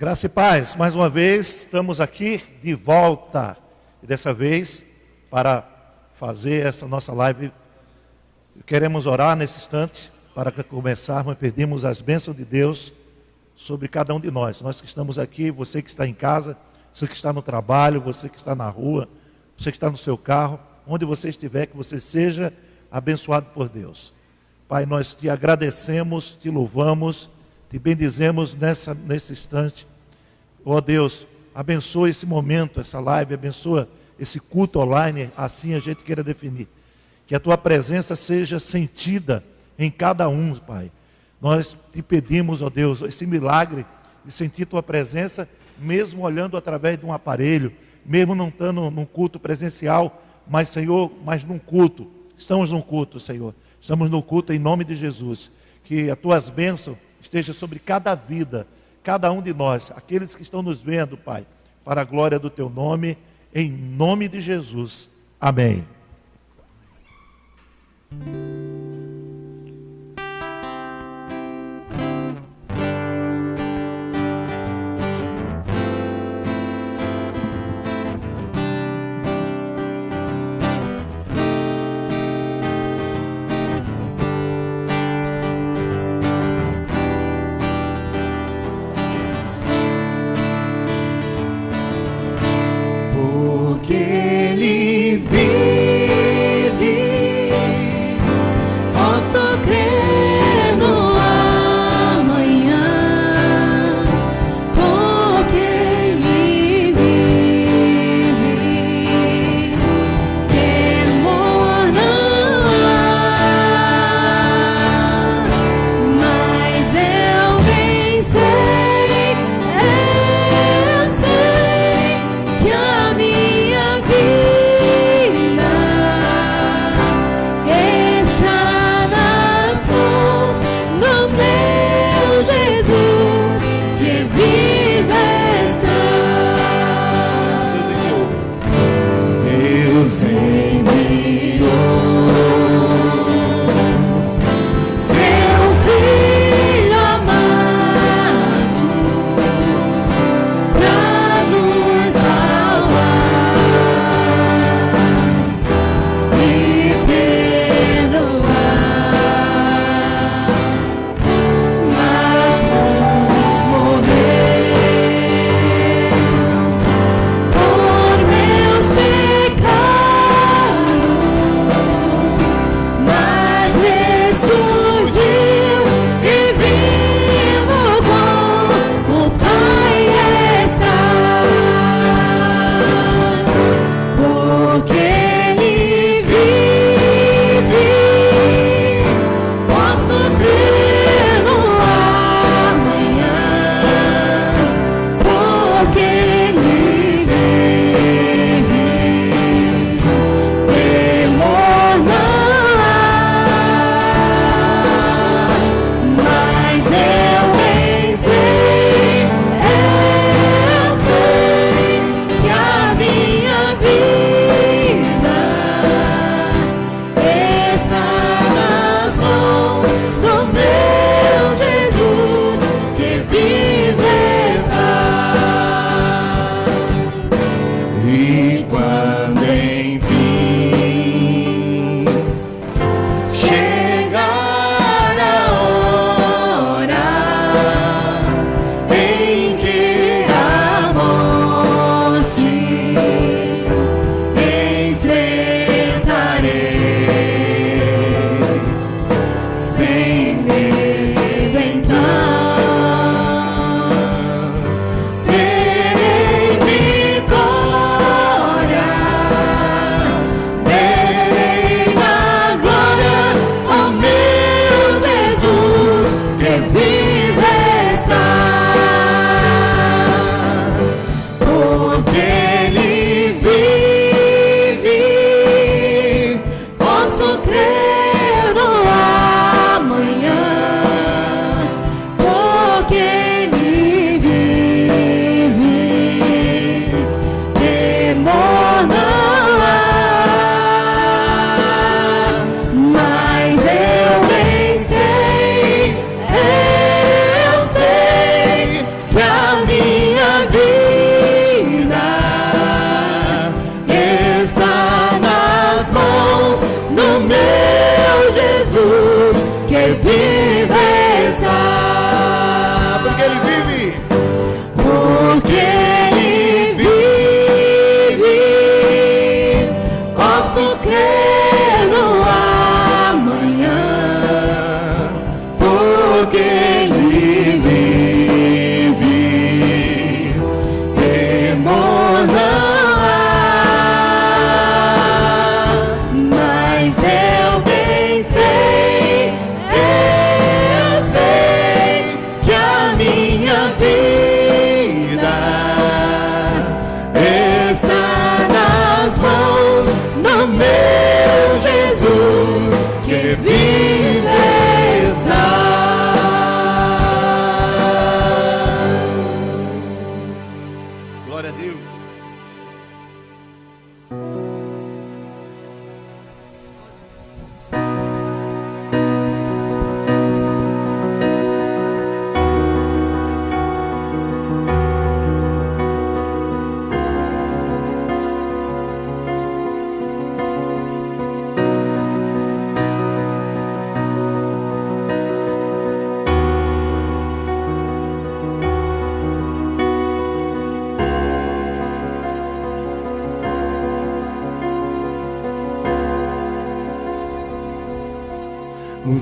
Graça e paz, mais uma vez estamos aqui de volta, e dessa vez para fazer essa nossa live, queremos orar nesse instante, para que começarmos e pedimos as bênçãos de Deus sobre cada um de nós que estamos aqui, você que está em casa, você que está no trabalho, você que está na rua, você que está no seu carro, onde você estiver, que você seja abençoado por Deus. Pai, nós te agradecemos, te louvamos, te bendizemos nesse instante. Ó Deus, abençoa esse momento, essa live, abençoa esse culto online, assim a gente queira definir. Que a tua presença seja sentida em cada um, Pai. Nós te pedimos, ó Deus, esse milagre de sentir tua presença, mesmo olhando através de um aparelho, mesmo não estando num culto presencial, mas, Senhor, mas num culto. Estamos num culto, Senhor. Estamos no culto em nome de Jesus. Que as tuas bênçãos estejam sobre cada vida, cada um de nós, aqueles que estão nos vendo, Pai, para a glória do teu nome, em nome de Jesus. Amém.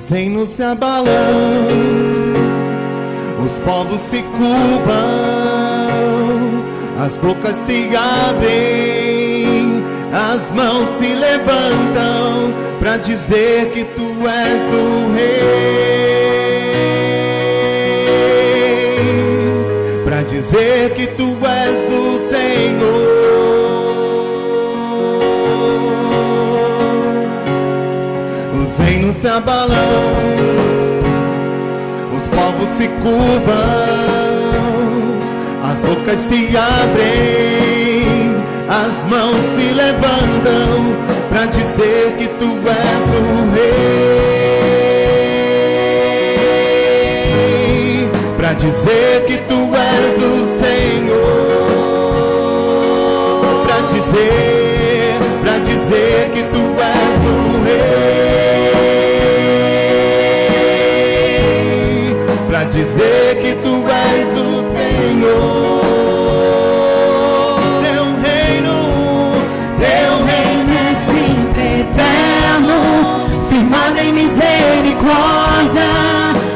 Os reinos se abalam, os povos se curvam, as bocas se abrem, as mãos se levantam para dizer que tu és o rei, para dizer que tu és o Senhor. Os reinos se abalam, os povos se curvam, as bocas se abrem, as mãos se levantam para dizer que tu és o rei, para dizer que tu és o Senhor, para dizer que tu és o rei, para dizer que tu és o Senhor. Misericórdia,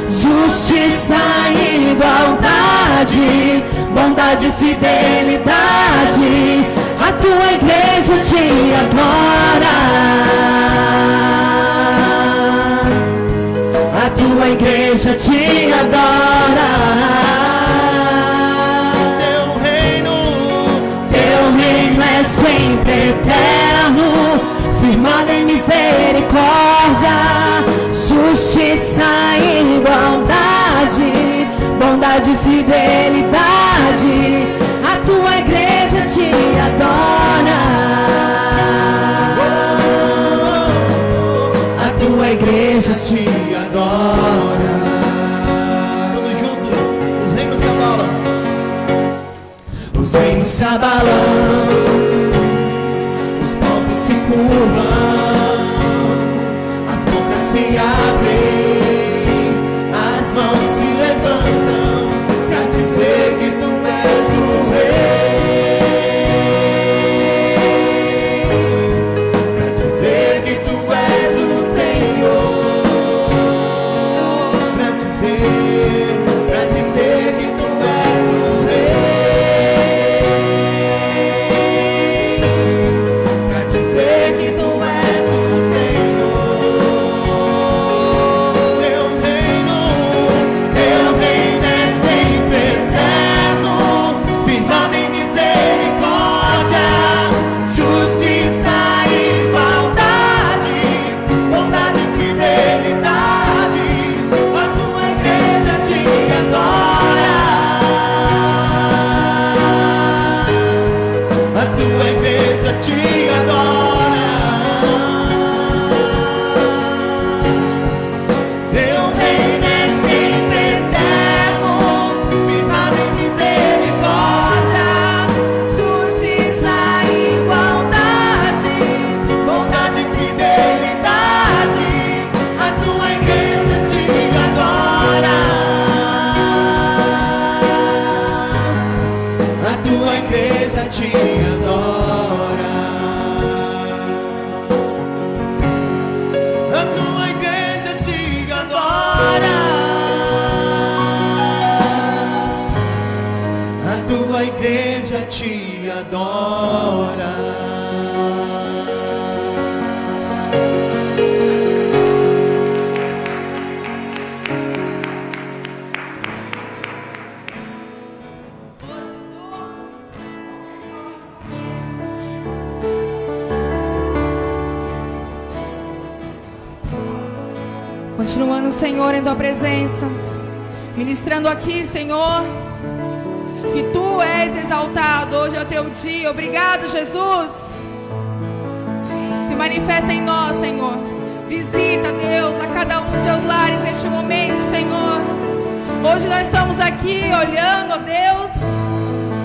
justiça e igualdade, bondade e fidelidade, a tua igreja te adora, a tua igreja te adora. Teu reino é sempre eterno, firmado em misericórdia, justiça e igualdade, bondade e fidelidade, a tua igreja te adora, a tua igreja te adora. Todos juntos, os reinos se abalam, os reinos se abalam, os povos se curvam, se abrem, as mãos se levantam para dizer que tu és o rei, para dizer que tu és o Senhor, para dizer que tu és o rei, para dizer que tu és o Senhor. Te adora. Continuando, Senhor, em tua presença, ministrando aqui, Senhor, que tu és exaltado. Hoje é o teu dia. Obrigado, Jesus. Se manifesta em nós, Senhor. Visita, Deus, a cada um dos seus lares neste momento, Senhor. Hoje nós estamos aqui olhando, Deus,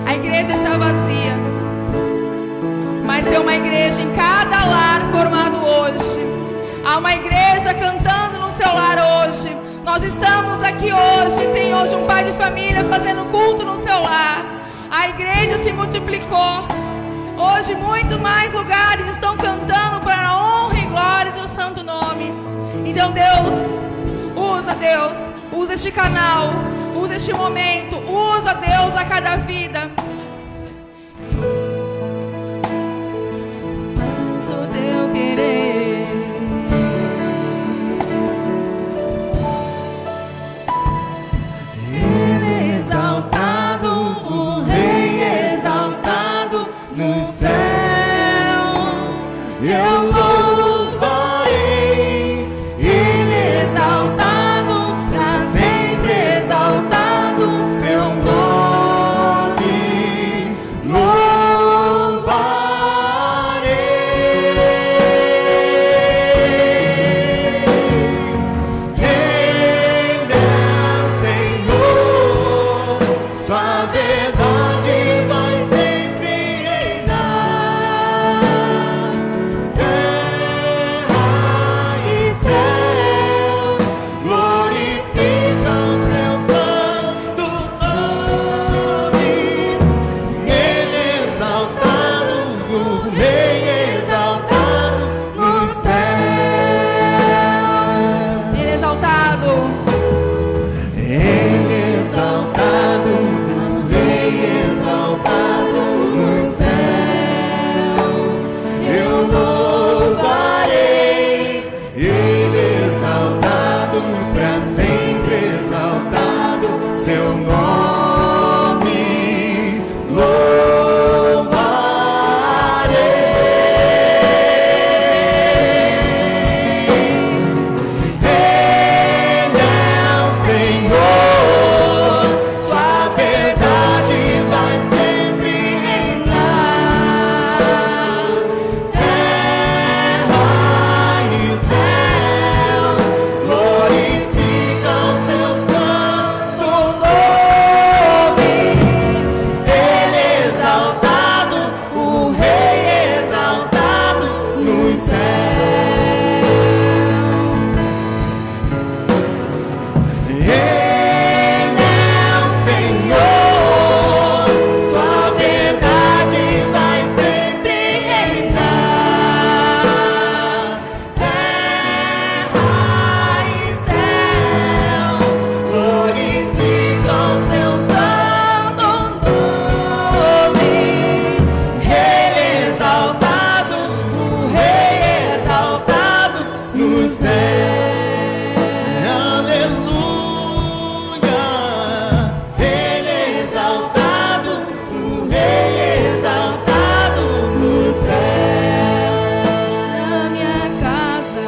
a igreja está vazia, mas tem uma igreja em cada lar formado hoje. Há uma igreja cantando no seu lar hoje. Nós estamos aqui hoje, tem hoje um pai de família fazendo culto no seu lar. A igreja se multiplicou. Hoje muito mais lugares estão cantando para a honra e glória do santo nome. Então Deus, usa este canal, usa este momento, usa, Deus, a cada vida. Usa o teu querer. Ele é exaltado, o Rei é exaltado no céu. Eu louvarei. Ele é exaltado, pra sempre exaltado, seu nome louvarei. Ele é o Senhor, sua verdade vai sempre reinar. Terra e céu glorificam seu santo nome. Ele é exaltado, o Rei é exaltado no céu. Ele é exaltado. Ele é exaltado, o Rei é exaltado no céu. Eu louvarei. Ele é exaltado, pra sempre exaltado, seu nome louvarei. Ele é o Senhor, sua verdade vai sempre reinar. Terra e céu glorificam seu santo nome. Ele é exaltado, o Rei é exaltado no céu. Ele é o Senhor, sua verdade vai sempre reinar. Terra e céu glorificam seu santo nome. Ele é exaltado, o Rei é exaltado no céu. Aleluia, Ele é exaltado, o Rei é exaltado no céu. Na minha casa,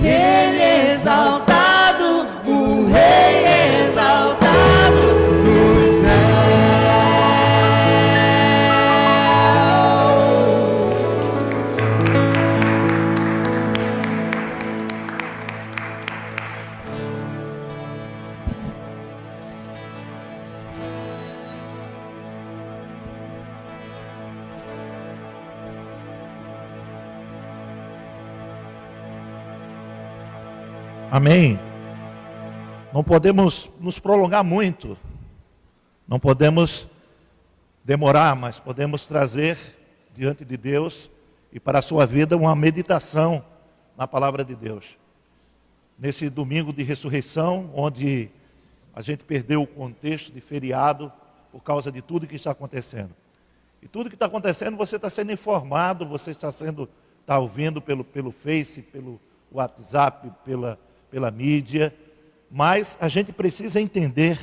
Ele é exaltado, O Rei é exaltado no céu. Amém. Não podemos nos prolongar muito. Não podemos demorar, mas podemos trazer diante de Deus e para a sua vida uma meditação na palavra de Deus. Nesse domingo de ressurreição, onde a gente perdeu o contexto de feriado por causa de tudo que está acontecendo. E tudo que está acontecendo, você está sendo informado, você está ouvindo pelo Face, pelo WhatsApp, pela mídia. Mas a gente precisa entender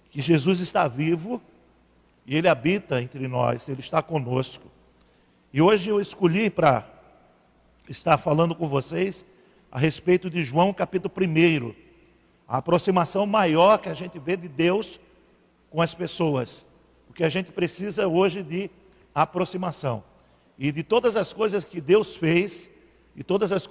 que Jesus está vivo e Ele habita entre nós, Ele está conosco. E hoje eu escolhi para estar falando com vocês a respeito de João capítulo 1, a aproximação maior que a gente vê de Deus com as pessoas. Porque a gente precisa hoje de aproximação. E de todas as coisas que Deus fez, e todas as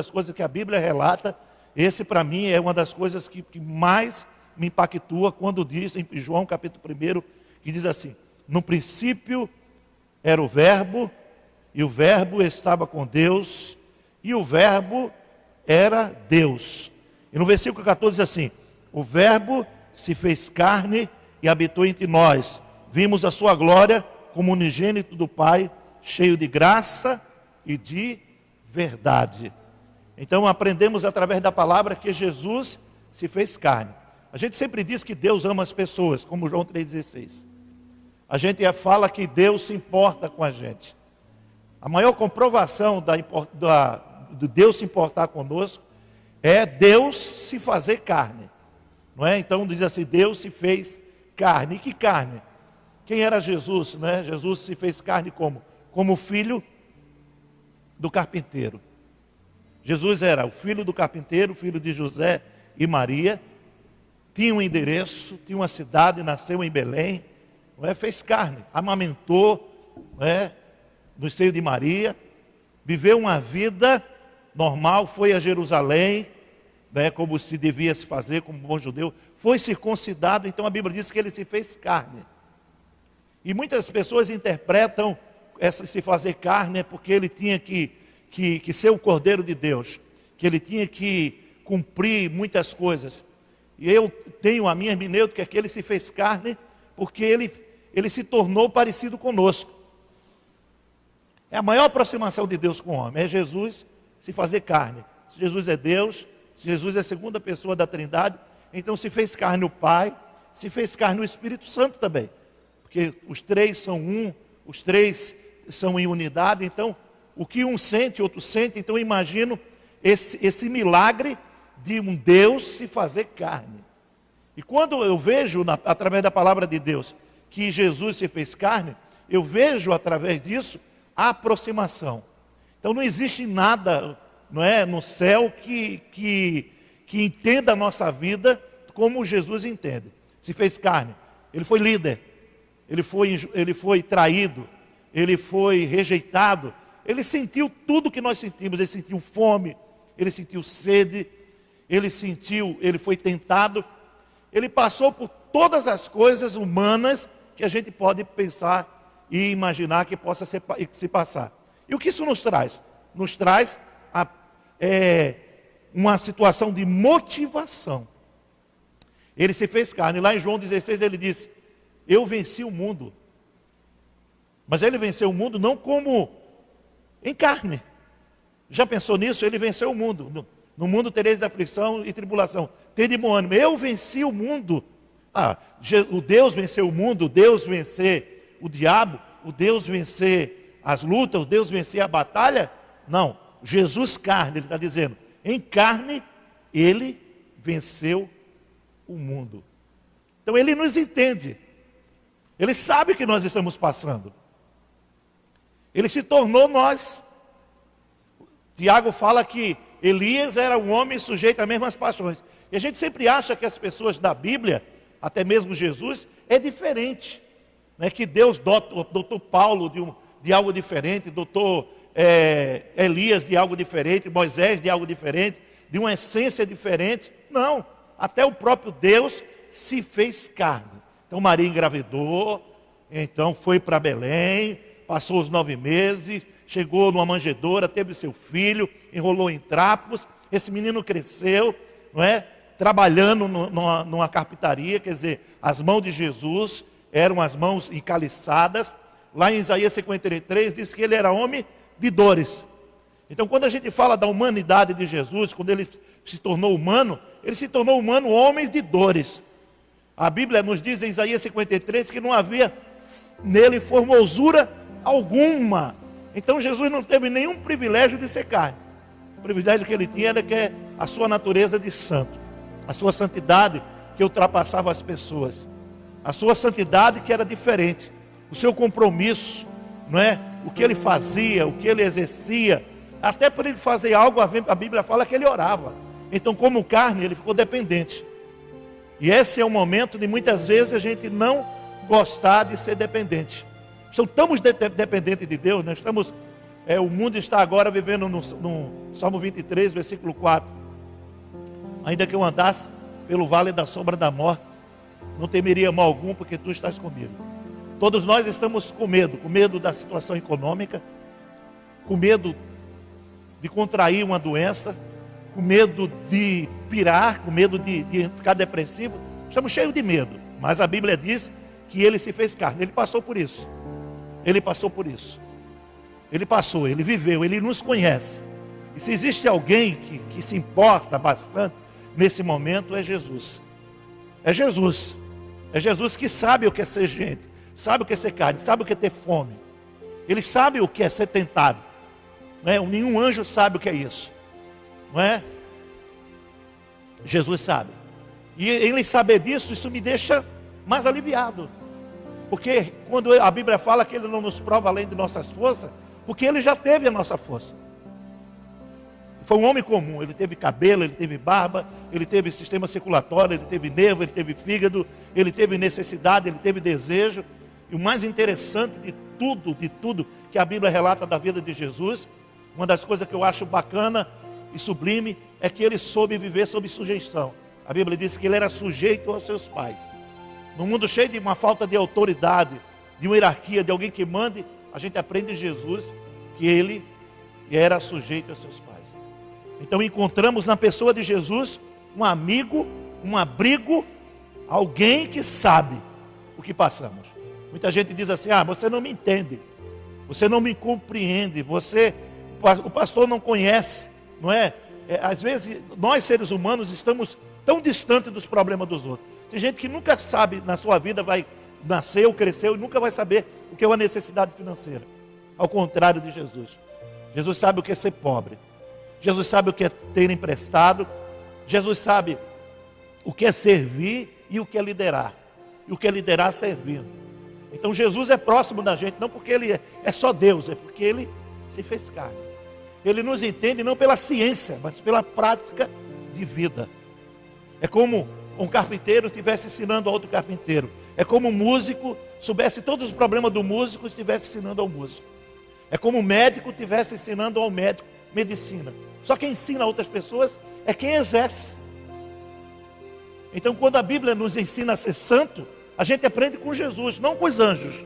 coisas que a Bíblia relata, esse para mim é uma das coisas que mais me impactua quando diz em João capítulo 1, que diz assim: no princípio era o Verbo, e o Verbo estava com Deus, e o Verbo era Deus. E no versículo 14 diz assim: o Verbo se fez carne e habitou entre nós. Vimos a sua glória como unigênito do Pai, cheio de graça e de verdade. Então aprendemos através da palavra que Jesus se fez carne. A gente sempre diz que Deus ama as pessoas, como João 3,16. A gente fala que Deus se importa com a gente. A maior comprovação de Deus se importar conosco é Deus se fazer carne. Não é? Então diz assim, Deus se fez carne. E que carne? Quem era Jesus? Né? Jesus se fez carne como? Como filho do carpinteiro. Jesus era o filho do carpinteiro, filho de José e Maria. Tinha um endereço, tinha uma cidade, nasceu em Belém. Não é? Fez carne, amamentou, não é? No seio de Maria. Viveu uma vida normal, foi a Jerusalém, né, como se devia se fazer, como bom judeu. Foi circuncidado, então a Bíblia diz que ele se fez carne. E muitas pessoas interpretam essa se fazer carne é porque ele tinha que ser o Cordeiro de Deus, que ele tinha que cumprir muitas coisas. E eu tenho a minha hermenêutica que ele se fez carne porque ele se tornou parecido conosco. É a maior aproximação de Deus com o homem, é Jesus se fazer carne. Se Jesus é Deus, se Jesus é a segunda pessoa da Trindade, então se fez carne o Pai, se fez carne o Espírito Santo também. Porque os três são um, os três são em unidade, então o que um sente, outro sente. Então eu imagino esse milagre de um Deus se fazer carne. E quando eu vejo, através da palavra de Deus, que Jesus se fez carne, eu vejo através disso a aproximação. Então não existe nada, não é, no céu que entenda a nossa vida como Jesus entende. Se fez carne, ele foi líder, ele foi traído, ele foi rejeitado, ele sentiu tudo que nós sentimos, ele sentiu fome, ele sentiu sede, ele foi tentado, ele passou por todas as coisas humanas que a gente pode pensar e imaginar que possa se passar. E o que isso nos traz? Nos traz uma situação de motivação. Ele se fez carne. Lá em João 16 ele disse, eu venci o mundo. Mas ele venceu o mundo não como em carne. Já pensou nisso? Ele venceu o mundo. No mundo tereis aflição e tribulação. Tende bom ânimo. Eu venci o mundo. O Deus venceu o mundo, o Deus vencer o diabo, o Deus vencer as lutas, o Deus vencer a batalha. Não, Jesus carne, ele está dizendo, em carne ele venceu o mundo. Então ele nos entende, ele sabe que nós estamos passando, ele se tornou nós. Tiago fala que Elias era um homem sujeito às mesmas paixões, e a gente sempre acha que as pessoas da Bíblia, até mesmo Jesus, é diferente, né? Que Deus dotou Paulo de algo diferente, dotou Elias de algo diferente, Moisés de algo diferente, de uma essência diferente. Não, até o próprio Deus se fez carne. Então Maria engravidou, então foi para Belém, passou os 9 meses, chegou numa manjedoura, teve seu filho, enrolou em trapos, esse menino cresceu, não é? Trabalhando numa carpintaria, quer dizer, as mãos de Jesus eram as mãos encaliçadas. Lá em Isaías 53 diz que ele era homem de dores. Então quando a gente fala da humanidade de Jesus, quando ele se tornou humano, ele se tornou humano, homem de dores. A Bíblia nos diz em Isaías 53 que não havia nele formosura alguma. Então Jesus não teve nenhum privilégio de ser carne. O privilégio que ele tinha era que a sua natureza de santo, a sua santidade que ultrapassava as pessoas, a sua santidade que era diferente, o seu compromisso, não é? O que ele fazia, o que ele exercia, até para ele fazer algo, a Bíblia fala que ele orava. Então, como carne, ele ficou dependente. E esse é o momento de muitas vezes a gente não gostar de ser dependente. Estamos dependentes de Deus, nós estamos, o mundo está agora vivendo no Salmo 23, versículo 4. Ainda que eu andasse pelo vale da sombra da morte, não temeria mal algum, porque tu estás comigo. Todos nós estamos com medo da situação econômica, com medo de contrair uma doença, com medo de pirar, com medo de ficar depressivo. Estamos cheios de medo, mas a Bíblia diz que ele se fez carne, ele passou por isso. Ele passou por isso. Ele passou, ele viveu, ele nos conhece. E se existe alguém que se importa bastante nesse momento, é Jesus. É Jesus. É Jesus que sabe o que é ser gente, sabe o que é ser carne, sabe o que é ter fome. Ele sabe o que é ser tentado. Não é? Nenhum anjo sabe o que é isso. Não é? Jesus sabe. E ele saber disso, isso me deixa mais aliviado. Porque quando a Bíblia fala que Ele não nos prova além de nossas forças, porque Ele já teve a nossa força. Foi um homem comum, ele teve cabelo, ele teve barba, ele teve sistema circulatório, ele teve nervo, ele teve fígado, ele teve necessidade, ele teve desejo. E o mais interessante de tudo que a Bíblia relata da vida de Jesus, uma das coisas que eu acho bacana e sublime, é que ele soube viver sob sujeição. A Bíblia diz que ele era sujeito aos seus pais. No mundo cheio de uma falta de autoridade, de uma hierarquia, de alguém que mande, a gente aprende em Jesus que ele era sujeito aos seus pais. Então encontramos na pessoa de Jesus um amigo, um abrigo, alguém que sabe o que passamos. Muita gente diz assim: você não me entende, você não me compreende, o pastor não conhece, não é? Às vezes nós seres humanos estamos tão distantes dos problemas dos outros. Tem gente que nunca sabe na sua vida, vai nascer ou cresceu e nunca vai saber o que é uma necessidade financeira. Ao contrário de Jesus. Jesus sabe o que é ser pobre. Jesus sabe o que é ter emprestado. Jesus sabe o que é servir e o que é liderar. E o que é liderar servindo. Então Jesus é próximo da gente, não porque Ele é só Deus, é porque Ele se fez carne. Ele nos entende não pela ciência, mas pela prática de vida. É como um carpinteiro estivesse ensinando a outro carpinteiro. É como um músico soubesse todos os problemas do músico e estivesse ensinando ao músico. É como um médico estivesse ensinando ao médico medicina. Só quem ensina a outras pessoas é quem exerce. Então quando a Bíblia nos ensina a ser santo, a gente aprende com Jesus, não com os anjos.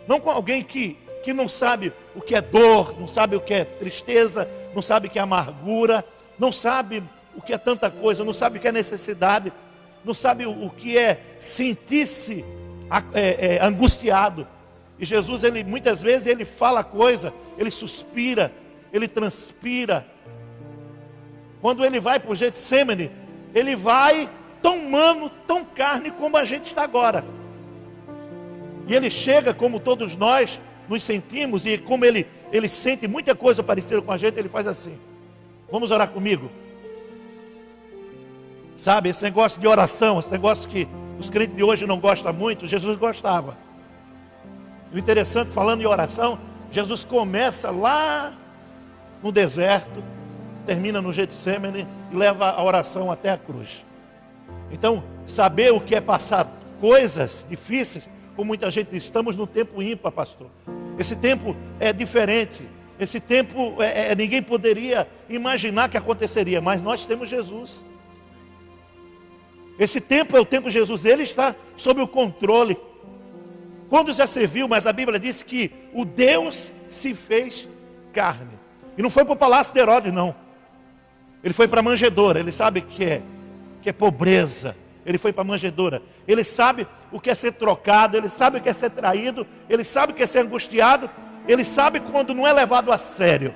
Não com alguém que não sabe o que é dor, não sabe o que é tristeza, não sabe o que é amargura, não sabe o que é tanta coisa, não sabe o que é necessidade, não sabe o que é sentir-se angustiado. E Jesus, ele muitas vezes, ele fala coisa, ele suspira, ele transpira. Quando ele vai para o Getsêmani, ele vai tão humano, tão carne como a gente está agora. E ele chega como todos nós nos sentimos, e como ele sente muita coisa parecida com a gente, ele faz assim: vamos orar comigo? Sabe, esse negócio de oração, esse negócio que os crentes de hoje não gostam muito, Jesus gostava. O interessante, falando em oração, Jesus começa lá no deserto, termina no Getsêmani e leva a oração até a cruz. Então, saber o que é passar coisas difíceis, como muita gente diz, estamos no tempo ímpar, pastor. Esse tempo é diferente. Esse tempo ninguém poderia imaginar que aconteceria, mas nós temos Jesus. Esse tempo é o tempo de Jesus, Ele está sob o controle. Quando já se viu, mas a Bíblia diz que o Deus se fez carne. E não foi para o palácio de Herodes, não. Ele foi para a manjedoura. Ele sabe que é pobreza. Ele foi para a manjedoura. Ele sabe o que é ser trocado. Ele sabe o que é ser traído. Ele sabe o que é ser angustiado. Ele sabe quando não é levado a sério.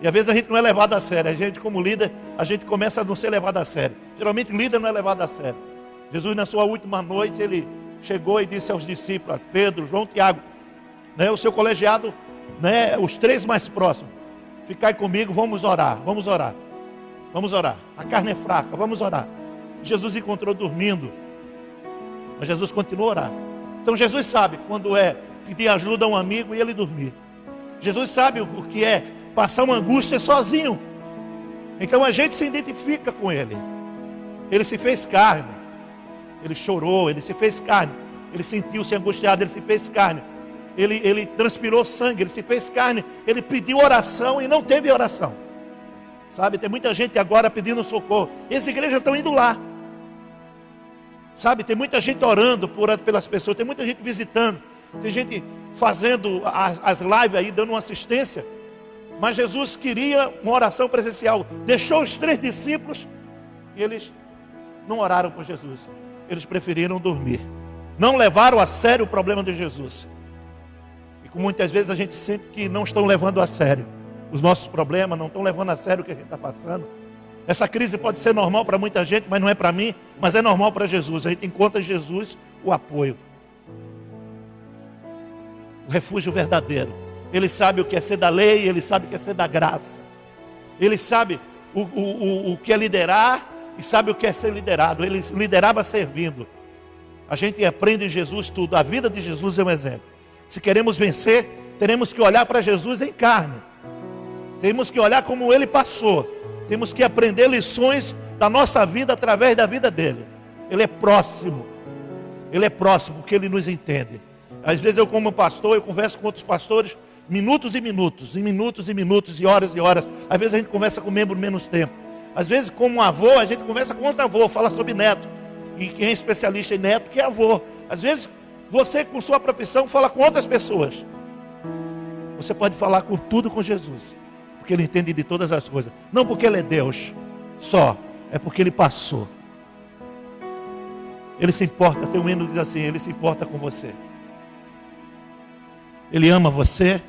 E às vezes a gente não é levado a sério. A gente, como líder, a gente começa a não ser levado a sério. Geralmente líder não é levado a sério. Jesus, na sua última noite, ele chegou e disse aos discípulos, Pedro, João, Tiago, né, o seu colegiado, né, os três mais próximos: ficai comigo, vamos orar, vamos orar. Vamos orar. A carne é fraca, vamos orar. Jesus encontrou dormindo, mas Jesus continuou a orar. Então Jesus sabe quando é pedir ajuda a um amigo e ele dormir. Jesus sabe o que é passar uma angústia sozinho. Então a gente se identifica com ele. Ele se fez carne. Ele chorou, ele se fez carne. Ele sentiu-se angustiado, ele se fez carne. Ele transpirou sangue, ele se fez carne. Ele pediu oração e não teve oração. Sabe, tem muita gente agora pedindo socorro. E as igrejas estão indo lá. Sabe, tem muita gente orando pelas pessoas. Tem muita gente visitando. Tem gente fazendo as lives aí, dando uma assistência. Mas Jesus queria uma oração presencial. Deixou os 3 discípulos e eles não oraram por Jesus. Eles preferiram dormir. Não levaram a sério o problema de Jesus. E como muitas vezes a gente sente que não estão levando a sério. os nossos problemas, não estão levando a sério o que a gente está passando. Essa crise pode ser normal para muita gente, mas não é para mim, mas é normal para Jesus. A gente encontra em Jesus o apoio, o refúgio verdadeiro. Ele sabe o que é ser da lei, ele sabe o que é ser da graça. Ele sabe o que é liderar e sabe o que é ser liderado. Ele liderava servindo. A gente aprende em Jesus tudo. A vida de Jesus é um exemplo. Se queremos vencer, teremos que olhar para Jesus em carne. Temos que olhar como ele passou. Temos que aprender lições da nossa vida através da vida dele. Ele é próximo. Ele é próximo porque ele nos entende. Às vezes eu, como pastor, eu converso com outros pastores minutos e minutos, e horas e horas. Às vezes a gente conversa com membro menos tempo. Às vezes, como avô, a gente conversa com outro avô, fala sobre neto. E quem é especialista em neto, que é avô. Às vezes, você com sua profissão fala com outras pessoas. Você pode falar com tudo com Jesus, porque ele entende de todas as coisas. Não porque ele é Deus só, é porque ele passou. Ele se importa, tem um hino que diz assim, ele se importa com você. Ele ama você.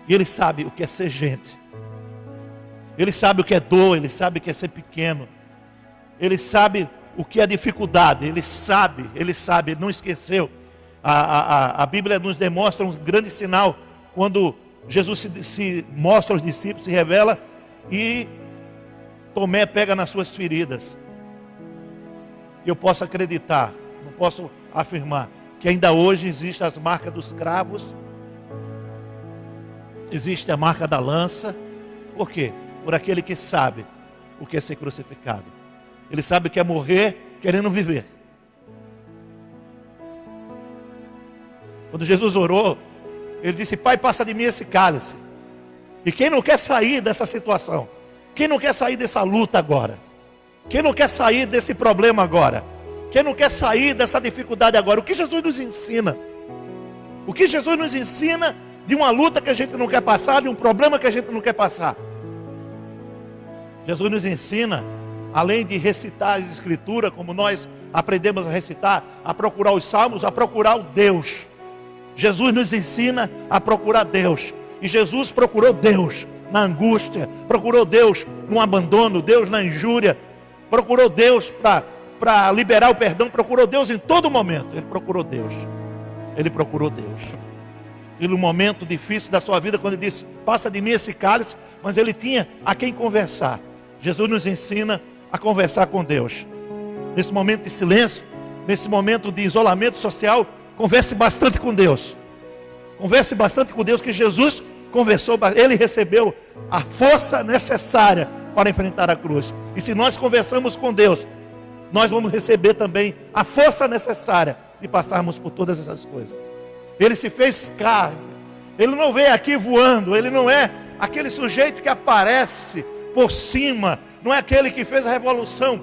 E ele sabe o que é ser gente. Ele sabe o que é dor, ele sabe o que é ser pequeno. Ele sabe o que é dificuldade, ele sabe, ele não esqueceu. A Bíblia nos demonstra um grande sinal, quando Jesus se mostra aos discípulos, se revela, e Tomé pega nas suas feridas. Eu posso acreditar, não posso afirmar, que ainda hoje existem as marcas dos cravos, existe a marca da lança. Por quê? Por aquele que sabe o que é ser crucificado. Ele sabe o que é morrer querendo viver. Quando Jesus orou, ele disse, Pai, passa de mim esse cálice. E quem não quer sair dessa situação? Quem não quer sair dessa luta agora? Quem não quer sair desse problema agora? Quem não quer sair dessa dificuldade agora? O que Jesus nos ensina? O que Jesus nos ensina de uma luta que a gente não quer passar, de um problema que a gente não quer passar? Jesus nos ensina, além de recitar as escrituras, como nós aprendemos a recitar, a procurar os salmos, a procurar o Deus. Jesus nos ensina a procurar Deus. E Jesus procurou Deus na angústia, procurou Deus no abandono, Deus na injúria, procurou Deus para liberar o perdão, procurou Deus em todo momento. Ele procurou Deus. Ele procurou Deus. E no momento difícil da sua vida, quando ele disse, passa de mim esse cálice, mas ele tinha a quem conversar. Jesus nos ensina a conversar com Deus. Nesse momento de silêncio, nesse momento de isolamento social, converse bastante com Deus. Converse bastante com Deus, que Jesus conversou, ele recebeu a força necessária para enfrentar a cruz. E se nós conversamos com Deus, nós vamos receber também a força necessária de passarmos por todas essas coisas. Ele se fez carne. Ele não veio aqui voando. Ele não é aquele sujeito que aparece por cima. Não é aquele que fez a revolução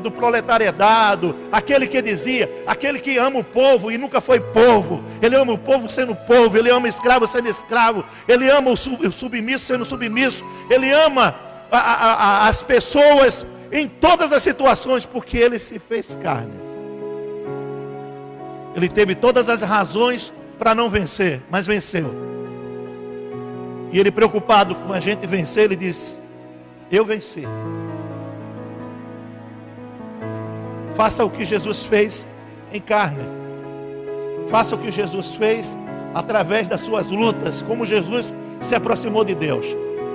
do proletariedade, aquele que dizia, aquele que ama o povo e nunca foi povo. Ele ama o povo sendo povo, ele ama o escravo sendo escravo, ele ama o submisso sendo submisso, ele ama as pessoas em todas as situações, porque ele se fez carne. Ele teve todas as razões para não vencer, mas venceu. E ele, preocupado com a gente vencer, ele disse, eu venci. Faça o que Jesus fez em carne. Faça o que Jesus fez através das suas lutas. Como Jesus se aproximou de Deus.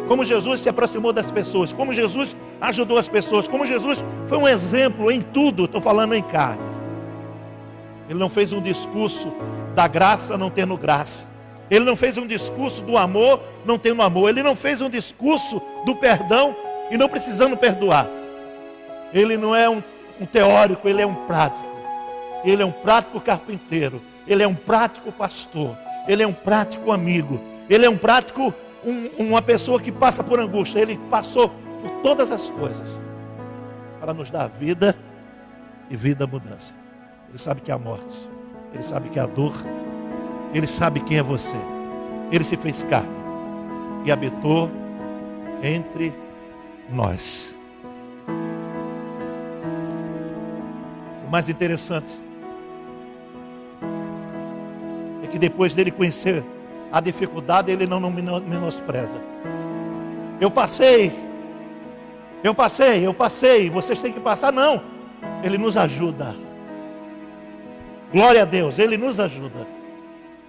Como Jesus se aproximou das pessoas. Como Jesus ajudou as pessoas. Como Jesus foi um exemplo em tudo. Estou falando em carne. Ele não fez um discurso da graça não tendo graça. Ele não fez um discurso do amor não tendo amor. Ele não fez um discurso do perdão e não precisando perdoar. Ele não é um teórico, ele é um prático. Ele é um prático carpinteiro. Ele é um prático pastor. Ele é um prático amigo. Ele é um prático, uma pessoa que passa por angústia. Ele passou por todas as coisas para nos dar vida e vida mudança. Ele sabe que é a morte. Ele sabe que é a dor. Ele sabe quem é você. Ele se fez carne e habitou entre nós. O mais interessante é que depois dele conhecer a dificuldade, ele não menospreza. Eu passei, vocês têm que passar. Não, Ele nos ajuda. Glória a Deus, Ele nos ajuda.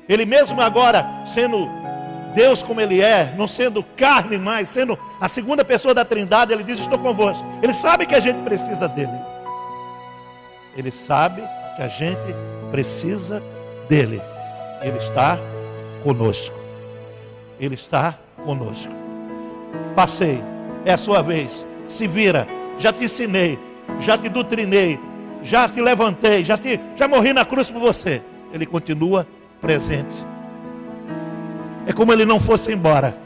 Ele mesmo agora, sendo Deus como Ele é, não sendo carne mais, sendo a segunda pessoa da Trindade, Ele diz: estou convosco. Ele sabe que a gente precisa dEle. Ele sabe que a gente precisa dEle. Ele está conosco. Ele está conosco. Passei, é a sua vez. Se vira, já te ensinei, já te doutrinei, já te levantei, já morri na cruz por você. Ele continua presente. É como Ele não fosse embora.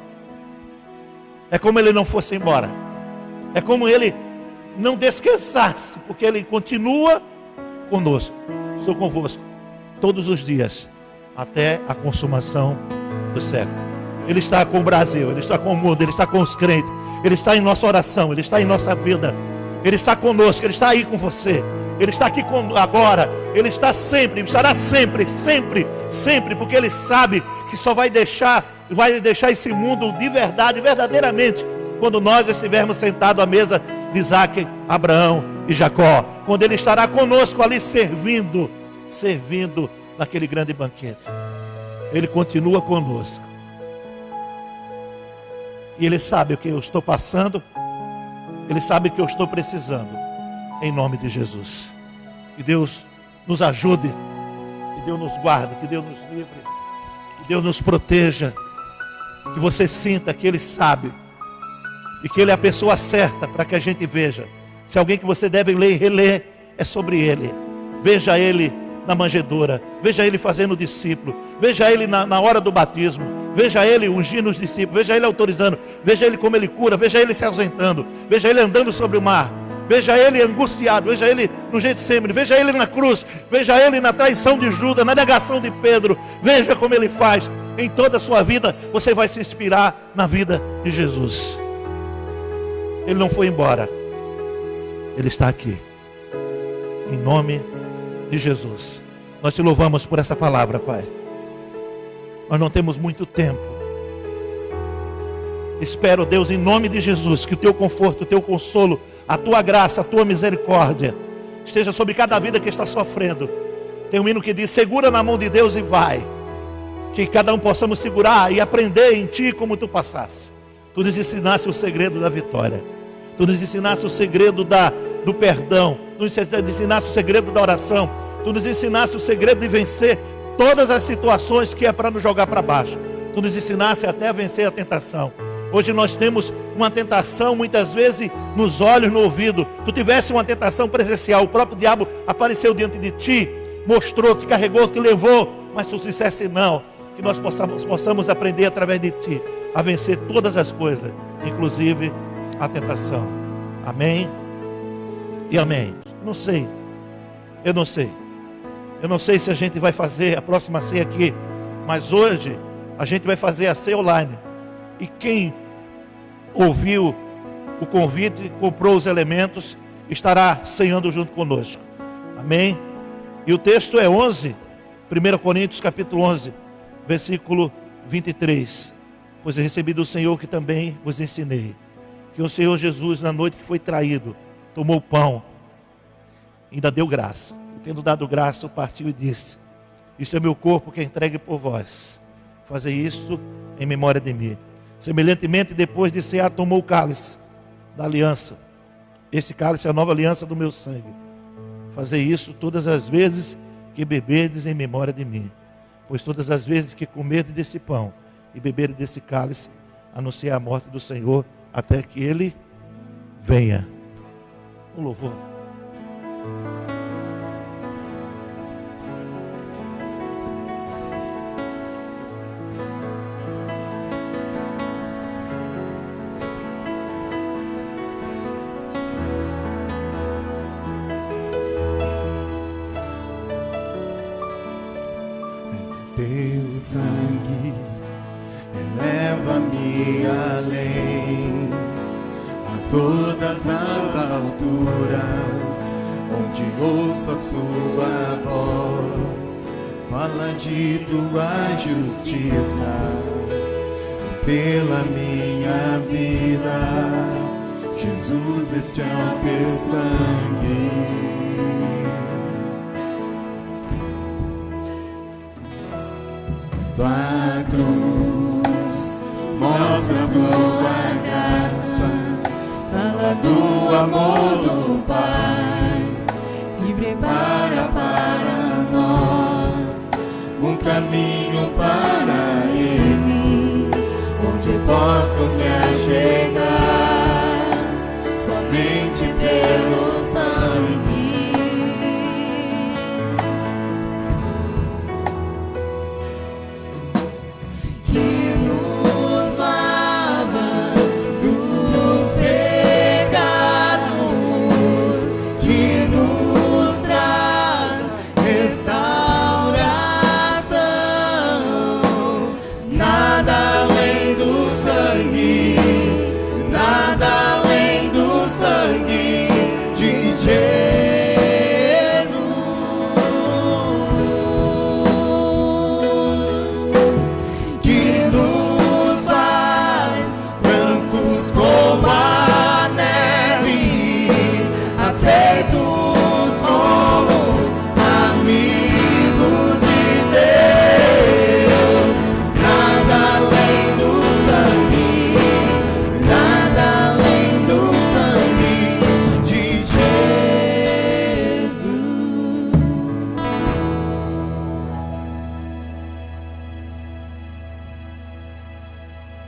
É como Ele não fosse embora. É como Ele não descansasse, porque Ele continua conosco. Estou convosco todos os dias, até a consumação do século. Ele está com o Brasil, Ele está com o mundo, Ele está com os crentes, Ele está em nossa oração, Ele está em nossa vida, Ele está conosco, Ele está aí com você, Ele está aqui agora, Ele está sempre, estará sempre, sempre, sempre, porque Ele sabe que só vai deixar esse mundo de verdade, verdadeiramente, quando nós estivermos sentados à mesa de Isaac, Abraão e Jacó, quando Ele estará conosco ali servindo naquele grande banquete. Ele continua conosco. E Ele sabe o que eu estou passando. Ele sabe o que eu estou precisando. Em nome de Jesus. Que Deus nos ajude. Que Deus nos guarde. Que Deus nos livre. Que Deus nos proteja. Que você sinta que Ele sabe. E que Ele é a pessoa certa para que a gente veja. Se alguém que você deve ler e reler, é sobre Ele. Veja Ele na manjedoura. Veja Ele fazendo discípulo. Veja Ele na hora do batismo. Veja Ele ungindo os discípulos. Veja Ele autorizando. Veja Ele como Ele cura. Veja Ele se ausentando. Veja Ele andando sobre o mar. Veja Ele angustiado. Veja Ele no Getsemane. Veja Ele na cruz. Veja Ele na traição de Judas. Na negação de Pedro. Veja como Ele faz. Em toda a sua vida você vai se inspirar na vida de Jesus. Ele não foi embora. Ele está aqui. Em nome de Jesus. Nós te louvamos por essa palavra, Pai. Nós não temos muito tempo. Espero, Deus, em nome de Jesus, que o teu conforto, o teu consolo, a tua graça, a tua misericórdia esteja sobre cada vida que está sofrendo. Tem um hino que diz: segura na mão de Deus e vai. Que cada um possamos segurar e aprender em ti como tu passaste. Tu nos ensinaste o segredo da vitória. Tu nos ensinaste o segredo do perdão. Tu nos ensinaste o segredo da oração. Tu nos ensinaste o segredo de vencer todas as situações que é para nos jogar para baixo. Tu nos ensinaste até a vencer a tentação. Hoje nós temos uma tentação muitas vezes nos olhos, no ouvido. Tu tivesse uma tentação presencial. O próprio diabo apareceu diante de ti, mostrou, te carregou, te levou. Mas tu disseste não. Que nós possamos aprender através de ti a vencer todas as coisas, inclusive a tentação. Amém e amém. Eu não sei se a gente vai fazer a próxima ceia aqui, mas hoje a gente vai fazer a ceia online. E quem ouviu o convite, comprou os elementos, estará ceando junto conosco. Amém? E o texto é 1 Coríntios capítulo 11, versículo 23. Pois eu recebi do Senhor que também vos ensinei, que o Senhor Jesus, na noite que foi traído, tomou o pão, ainda deu graça. E tendo dado graça, partiu e disse: isto é meu corpo que é entregue por vós. Fazei isto em memória de mim. Semelhantemente, depois de cear, tomou o cálice da aliança. Este cálice é a nova aliança do meu sangue. Fazei isso todas as vezes que beberdes em memória de mim. Pois todas as vezes que comerdes desse pão e beberdes desse cálice, anunciai a morte do Senhor até que Ele venha. Um louvor. Teu sangue eleva-me além, a todas as alturas, onde ouço a sua voz, fala de tua justiça, e pela minha minha vida. Jesus, este é o teu sangue. Tua cruz mostra tua graça, fala do amor do Pai e prepara para nós um caminho para Ele, onde posso me achegar somente pelo sangue.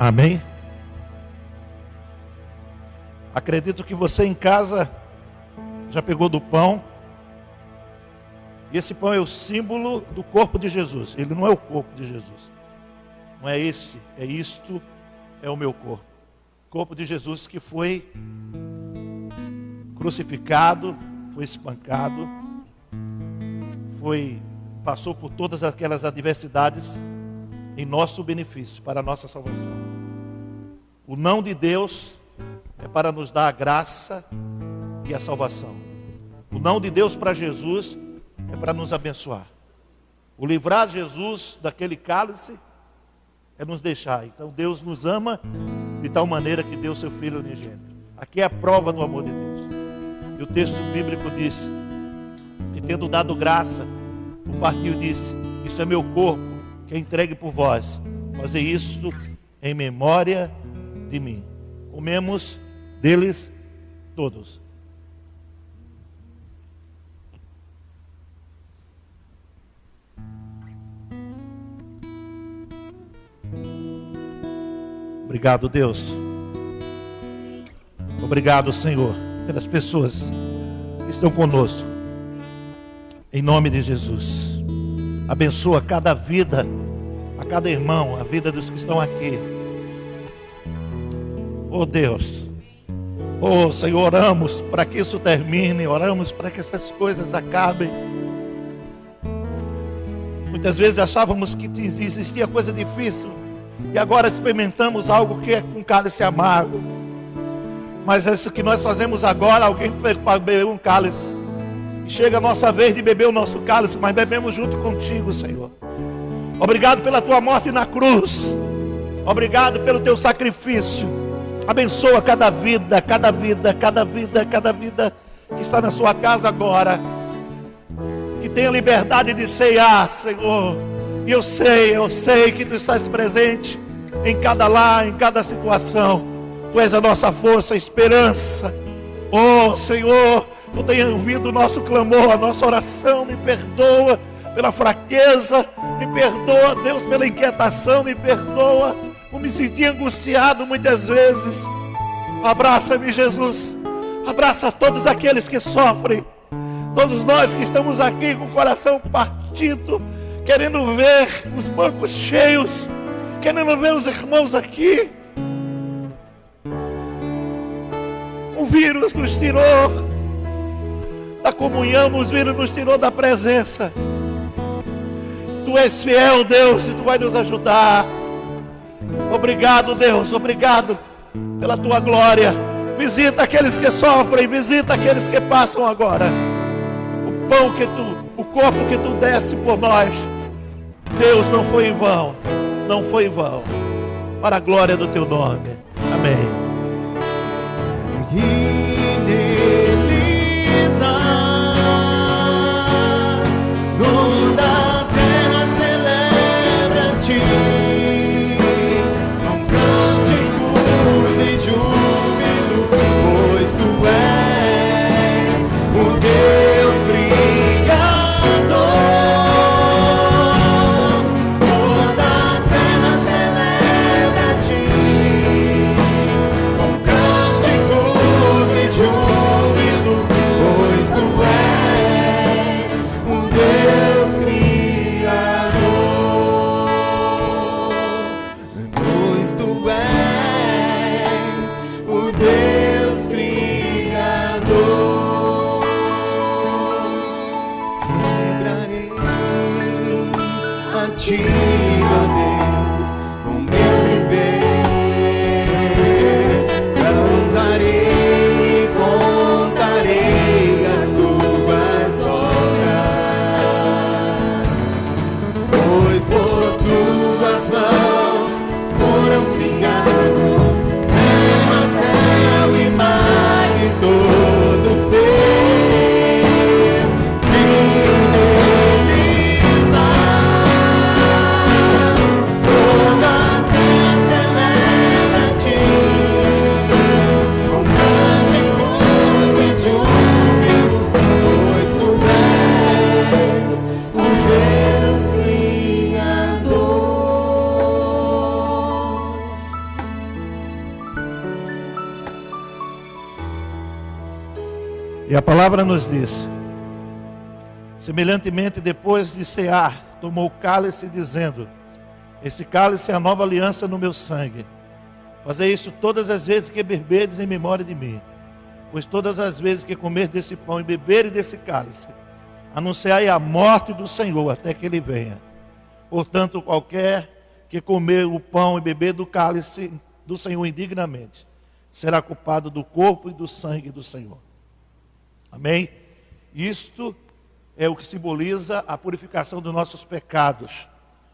Amém? Acredito que você em casa já pegou do pão. E esse pão é o símbolo do corpo de Jesus. Ele não é o corpo de Jesus. Não é esse, é isto, é o meu corpo. Corpo de Jesus que foi crucificado, foi espancado, passou por todas aquelas adversidades em nosso benefício, para a nossa salvação. O não de Deus é para nos dar a graça e a salvação. O não de Deus para Jesus é para nos abençoar. O livrar Jesus daquele cálice é nos deixar. Então Deus nos ama de tal maneira que deu seu Filho unigênito. Aqui é a prova do amor de Deus. E o texto bíblico diz que, tendo dado graça, o partiu e disse: isso é meu corpo, que é entregue por vós. Fazer isto em memória de mim. Comemos deles todos. Obrigado, Deus. Obrigado, Senhor, pelas pessoas que estão conosco. Em nome de Jesus. Abençoa cada vida, a cada irmão, a vida dos que estão aqui. Oh Deus, oh Senhor, oramos para que isso termine, oramos para que essas coisas acabem. Muitas vezes achávamos que existia coisa difícil e agora experimentamos algo que é com cálice amargo. Mas é isso que nós fazemos agora. Alguém para beber um cálice e chega a nossa vez de beber o nosso cálice, mas bebemos junto contigo, Senhor. Obrigado pela tua morte na cruz. Obrigado pelo teu sacrifício. Abençoa cada vida, cada vida, cada vida, cada vida que está na sua casa agora. Que tenha liberdade de ceiar, Senhor. E eu sei que tu estás presente em cada lar, em cada situação. Tu és a nossa força, a esperança. Oh Senhor, tu tens ouvido o nosso clamor, a nossa oração. Me perdoa pela fraqueza, me perdoa, Deus, pela inquietação, me perdoa por me sentir angustiado muitas vezes. Abraça-me, Jesus. Abraça todos aqueles que sofrem. Todos nós que estamos aqui com o coração partido, querendo ver os bancos cheios, querendo ver os irmãos aqui. O vírus nos tirou da comunhão, o vírus nos tirou da presença. Tu és fiel, Deus, e tu vai nos ajudar. Obrigado, Deus, obrigado pela tua glória. Visita aqueles que sofrem, visita aqueles que passam agora. O pão o corpo que tu deste por nós, Deus, não foi em vão, não foi em vão. Para a glória do teu nome. Amém. Amém. E nele toda a terra celebra-te, com cânticos e júbilo, pois tu és o Deus Criador. Toda a terra celebra-te, com cânticos e júbilo, pois tu és o Deus Criador. Pois tu és o Deus Criador. Celebrarei a ti, ó Deus, com meu viver. Cantarei, contarei as tuas obras, pois por tuas mãos foram criados terra, céu e mar e todo ser. E neles há toda a terra celebra-te, com cânticos e júbilo, pois tu és o Deus Criador. E a palavra nos diz: semelhantemente, depois de cear, tomou o cálice, dizendo: esse cálice é a nova aliança no meu sangue. Fazei isso todas as vezes que beberdes em memória de mim. Pois todas as vezes que comer desse pão e beberem desse cálice, anunciai a morte do Senhor até que ele venha. Portanto, qualquer que comer o pão e beber do cálice do Senhor indignamente, será culpado do corpo e do sangue do Senhor. Amém? Isto é o que simboliza a purificação dos nossos pecados.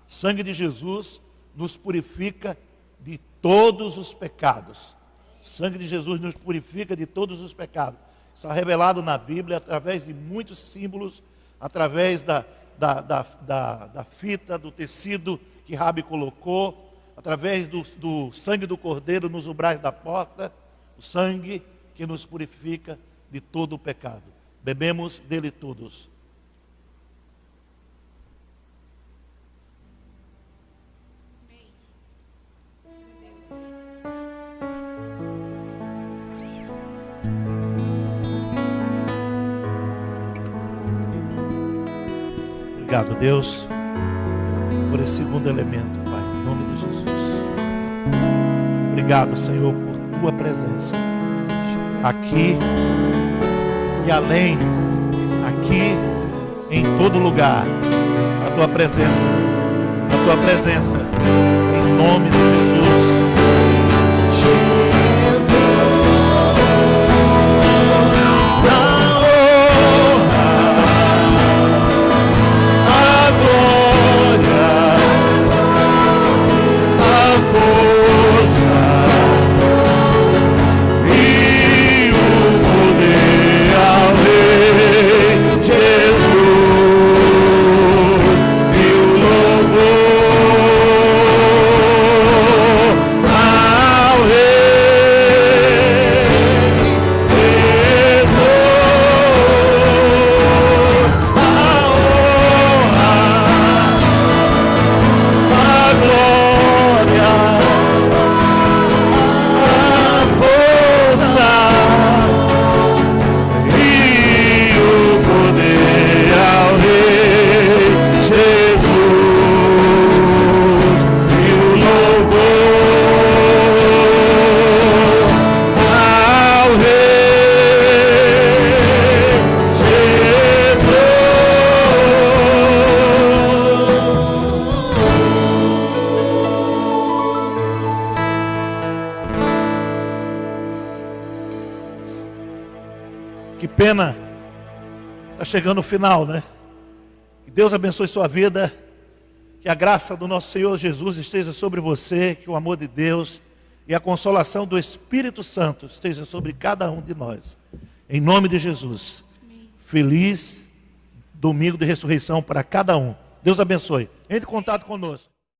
O sangue de Jesus nos purifica de todos os pecados. O sangue de Jesus nos purifica de todos os pecados. Está revelado na Bíblia através de muitos símbolos, através da fita, do tecido que Rabi colocou, através do sangue do Cordeiro nos umbrais da porta, o sangue que nos purifica de todo o pecado. Bebemos dele todos. Obrigado, Deus, por esse segundo elemento, Pai, em nome de Jesus. Obrigado, Senhor, por tua presença aqui e além, aqui em todo lugar. A tua presença, em nome de Jesus. Pena, está chegando o final, né? Que Deus abençoe sua vida, que a graça do nosso Senhor Jesus esteja sobre você, que o amor de Deus e a consolação do Espírito Santo esteja sobre cada um de nós. Em nome de Jesus. Feliz domingo de ressurreição para cada um. Deus abençoe. Entre em contato conosco.